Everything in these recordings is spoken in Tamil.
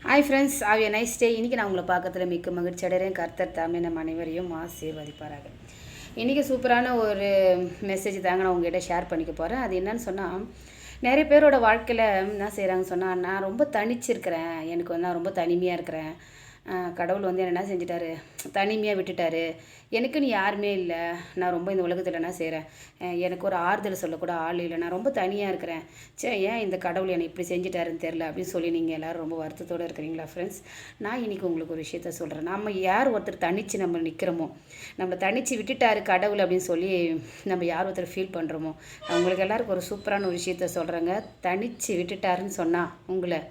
Hi friends, have a nice day. இன்றைக்கி நான் உங்களை பார்க்கறதுல மிக்க மகிழ்ச்சி அடைகிறேன். கர்த்தர் தாமே நம் அனைவரையும் ஆசீர்வதிப்பாராக. இன்றைக்கி சூப்பரான ஒரு மெசேஜ் தாங்க நான் உங்கள்கிட்ட ஷேர் பண்ணிக்க போகிறேன். அது என்னன்னு சொன்னால், நிறைய பேரோட வாழ்க்கையில் என்ன செய்கிறாங்கன்னு சொன்னால், நான் ரொம்ப தனிச்சிருக்கிறேன், எனக்கு நான் ரொம்ப தனிமையாக இருக்கிறேன், கடவுள் வந்து என்ன செஞ்சிட்டாரு, தனிமையாக விட்டுட்டாரு, எனக்குன்னு யாருமே இல்லை, நான் ரொம்ப இந்த உலகத்தில் என்ன செய்கிறேன், எனக்கு ஒரு ஆறுதல் சொல்லக்கூட ஆள் இல்லை, நான் ரொம்ப தனியாக இருக்கிறேன், ஏன் இந்த கடவுள் என்னை இப்படி செஞ்சிட்டாருன்னு தெரில அப்படின்னு சொல்லி நீங்கள் எல்லோரும் ரொம்ப வருத்தத்தோடு இருக்கிறீங்களா ஃப்ரெண்ட்ஸ்? நான் இன்றைக்கி உங்களுக்கு ஒரு விஷயத்த சொல்கிறேன். நம்ம யார் ஒருத்தர் தனித்து நம்ம நிற்கிறோமோ, நம்மளை தனித்து விட்டுட்டாரு கடவுள் அப்படின்னு சொல்லி நம்ம யார் ஒருத்தர் ஃபீல் பண்ணுறோமோ, உங்களுக்கு எல்லாருக்கும் ஒரு சூப்பரான ஒரு விஷயத்த சொல்கிறேங்க. தனித்து விட்டுட்டாருன்னு சொன்னால்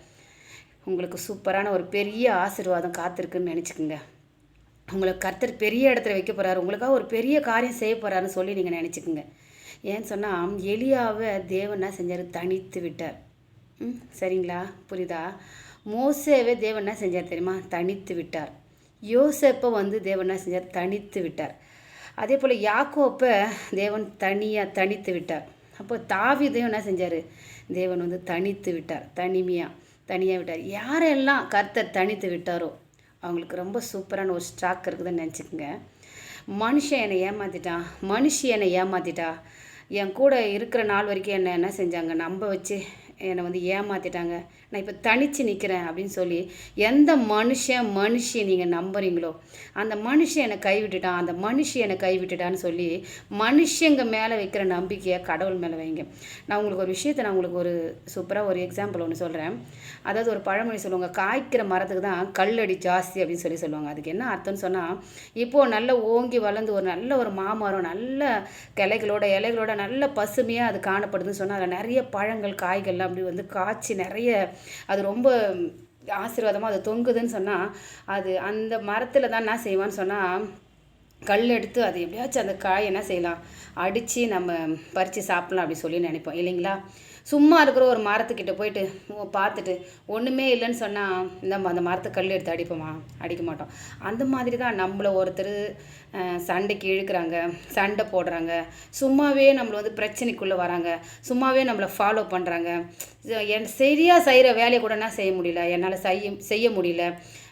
உங்களுக்கு சூப்பரான ஒரு பெரிய ஆசீர்வாதம் காத்திருக்குன்னு நினச்சிக்கோங்க. உங்களை கர்த்தர் பெரிய இடத்துல வைக்க போகிறாரு, உங்களுக்காக ஒரு பெரிய காரியம் செய்ய போகிறாருன்னு சொல்லி நீங்கள் நினச்சிக்கோங்க. ஏன்னு சொன்னால், எலியாவை தேவன் என்ன செஞ்சார், தனித்து விட்டார். சரிங்களா, புரியுதா? மோசேவே தேவன் என்ன செஞ்சார் தெரியுமா, தனித்து விட்டார். யோசேப்பை வந்து தேவன் என்ன செஞ்சார், தனித்து விட்டார். அதே போல் யாக்கோப்பை தேவன் தனித்து விட்டார். அப்போ தாவீதையும் என்ன செஞ்சார், தேவன் வந்து தனித்து விட்டார், தனியாக விட்டார். யாரெல்லாம் கர்த்தர் தனித்து விட்டாரோ அவங்களுக்கு ரொம்ப சூப்பரான ஒரு ஸ்டாக் இருக்குதுன்னு நினச்சிக்கோங்க. மனுஷன் என்னை ஏமாற்றிட்டான், மனுஷி என்னை ஏமாற்றிட்டா, என் கூட இருக்கிற நாள் வரைக்கும் என்னை என்ன செஞ்சாங்க, நம்ப வச்சு என்னை வந்து ஏமாற்றிட்டாங்க, நான் இப்போ தனித்து நிற்கிறேன் அப்படின்னு சொல்லி எந்த மனுஷி நீங்கள் நம்புறீங்களோ, அந்த மனுஷன் என்னை கைவிட்டுட்டான், அந்த மனுஷி என்னை கைவிட்டுட்டான்னு சொல்லி மனுஷங்க மேலே வைக்கிற நம்பிக்கையை கடவுள் மேலே வைங்க. நான் உங்களுக்கு ஒரு விஷயத்தை நான் உங்களுக்கு ஒரு சூப்பராக ஒரு எக்ஸாம்பிள் ஒன்று சொல்கிறேன். அதாவது ஒரு பழமொழி சொல்லுவாங்க, காய்க்கிற மரத்துக்கு தான் கல்லடி ஜாஸ்தி அப்படின்னு சொல்லி சொல்லுவாங்க. அதுக்கு என்ன அர்த்தம்னு சொன்னால், இப்போது நல்ல ஓங்கி வளர்ந்து ஒரு நல்ல ஒரு மாமரம் நல்ல இலைகளோட நல்ல பசுமையாக அது காணப்படுதுன்னு சொன்னால், அதில் நிறைய பழங்கள் காய்கள்லாம் அப்படி வந்து காய்ச்சி நிறைய அது ரொம்ப ஆசீர்வாதமாக அது தொங்குதுன்னு சொன்னால், அது அந்த மரத்தில் தான் என்ன செய்வான்னு சொன்னால், கல் எடுத்து அது எப்படியாச்சும் அந்த காய் என்ன செய்யலாம், அடித்து நம்ம பறித்து சாப்பிட்லாம் அப்படி சொல்லி நினைப்போம் இல்லைங்களா? சும்மா இருக்கிற ஒரு மரத்துக்கிட்ட போயிட்டு பார்த்துட்டு ஒன்றுமே இல்லைன்னு சொன்னால் நம்ம அந்த மரத்தை கல் எடுத்து அடிக்க மாட்டோம். அந்த மாதிரி தான் நம்மளை ஒருத்தர் சண்டைக்கு இழுக்கிறாங்க, சண்டை போடுறாங்க, சும்மாவே நம்மளை வந்து பிரச்சனைக்குள்ளே வராங்க, சும்மாவே நம்மளை ஃபாலோ பண்ணுறாங்க. சரியாக செய்கிற வேலையை கூட நான் செய்ய முடியல, என்னால் செய்ய முடியல,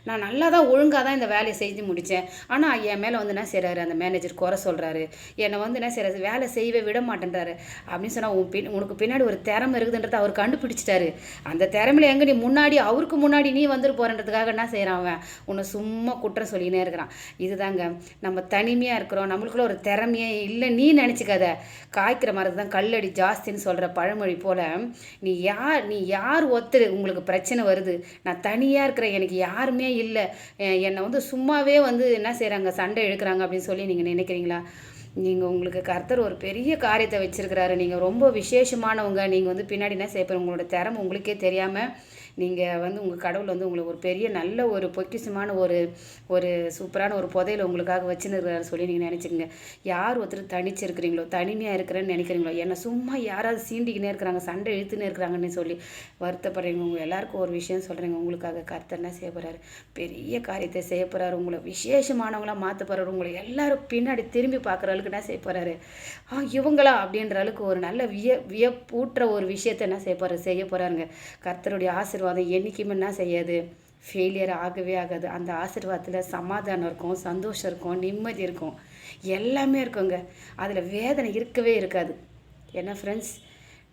நான் நல்லா தான் ஒழுங்காக தான் இந்த வேலையை செஞ்சு முடித்தேன், ஆனால் என் மேலே வந்து என்ன செய்கிறாரு, அந்த மேனேஜர் குறை சொல்கிறாரு, என்னை வந்து என்ன செய்கிறாரு, வேலை செய்யவே விட மாட்டேன்றாரு அப்படின்னு சொன்னால், உனக்கு பின்னாடி ஒரு திறமை இருக்குதுன்றதை அவர் கண்டுபிடிச்சிட்டாரு. அந்த திறமையில எங்கே நீ அவருக்கு முன்னாடி நீ வந்துட்டு போகிறன்றதுக்காக என்ன செய்கிறான், அவன் உன்னை சும்மா குற்றம் சொல்லினே இருக்கிறான். இதுதாங்க, நம்ம தனிமையாக இருக்கிறோம், நம்மளுக்குள்ள ஒரு திறமையே இல்லை நீ நினச்சிக்காத. காய்க்கிற மரத்து தான் கல்லடி ஜாஸ்தின்னு சொல்கிற பழமொழி போல், நீ யார் ஒருத்தர் உங்களுக்கு பிரச்சனை வருது, நான் தனியாக இருக்கிறேன், எனக்கு யாருமே இல்லை, என்னை வந்து சும்மாவே வந்து என்ன செய்கிறாங்க, சண்டை இழுக்கிறாங்க அப்படின்னு சொல்லி நீங்கள் நினைக்கிறீங்களா? உங்களுக்கு கர்த்தர் ஒரு பெரிய காரியத்தை வச்சுருக்கிறாரு. நீங்கள் ரொம்ப விசேஷமானவங்க. நீங்கள் வந்து பின்னாடி என்ன செய்ய போகிறீங்க, உங்களோட திறமை உங்களுக்கே தெரியாமல் நீங்கள் வந்து உங்கள் கடவுள் வந்து உங்களுக்கு ஒரு பெரிய நல்ல ஒரு பொக்கிஷமான ஒரு சூப்பரான ஒரு புதையில உங்களுக்காக வச்சுருக்கிறாரு சொல்லி நீங்கள் நினச்சிக்கங்க. யார் ஒருத்தர் தனிச்சிருக்கிறீங்களோ, தனிமையாக இருக்கிறேன்னு நினைக்கிறீங்களோ, என்னை சும்மா யாராவது சீண்டிக்கினே இருக்கிறாங்க, சண்டை இழுத்துனே இருக்கிறாங்கன்னு சொல்லி வருத்தப்படுறீங்க, உங்கள் எல்லாருக்கும் ஒரு விஷயம் சொல்கிறீங்க, உங்களுக்காக கர்த்தர் என்ன செய்ய போகிறாரு, பெரிய காரியத்தை செய்ய போகிறாரு, உங்களை விசேஷமானவங்களாக மாற்ற போகிறாரு, உங்களை எல்லாரும் பின்னாடி திரும்பி பார்க்குற அளவுக்கு என்ன செய்ய போகிறாரு, இவங்களா அப்படின்ற அளவுக்கு ஒரு நல்ல வியப்பூட்டுற ஒரு விஷயத்தை என்ன செய்ய போகிறாருங்க. கர்த்தருடைய ஆசீர்வாதம் என்றைக்குமே என்ன செய்யாது, ஃபெயிலியர் ஆகவே ஆகாது. அந்த ஆசீர்வாதத்தில் சமாதானம் இருக்கும், சந்தோஷம் இருக்கும், நிம்மதி இருக்கும், எல்லாமே இருக்குங்க. அதில் வேதனை இருக்கவே இருக்காது. என்ன ஃப்ரெண்ட்ஸ்,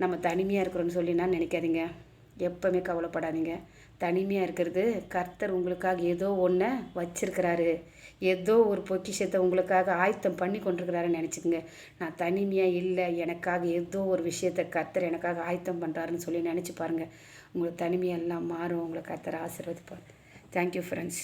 நம்ம தனிமையாக இருக்கிறோன்னு சொல்லி நான் நினைக்காதீங்க, எப்போவுமே கவலைப்படாதீங்க. தனிமையாக இருக்கிறது கர்த்தர் உங்களுக்காக ஏதோ ஒன்று வச்சிருக்கிறாரு, ஏதோ ஒரு பொக்கிஷத்தை உங்களுக்காக ஆயத்தம் பண்ணி கொண்டிருக்கிறாருன்னு நினச்சிக்கோங்க. நான் தனிமையாக இல்லை, எனக்காக ஏதோ ஒரு விஷயத்தை கர்த்தர் எனக்காக ஆயத்தம் பண்ணுறாருன்னு சொல்லி நினச்சி பாருங்கள். உங்களுக்கு தனிமையெல்லாம் மாறும், உங்களை கர்த்தர் ஆசீர்வதிப்பார். Thank you friends.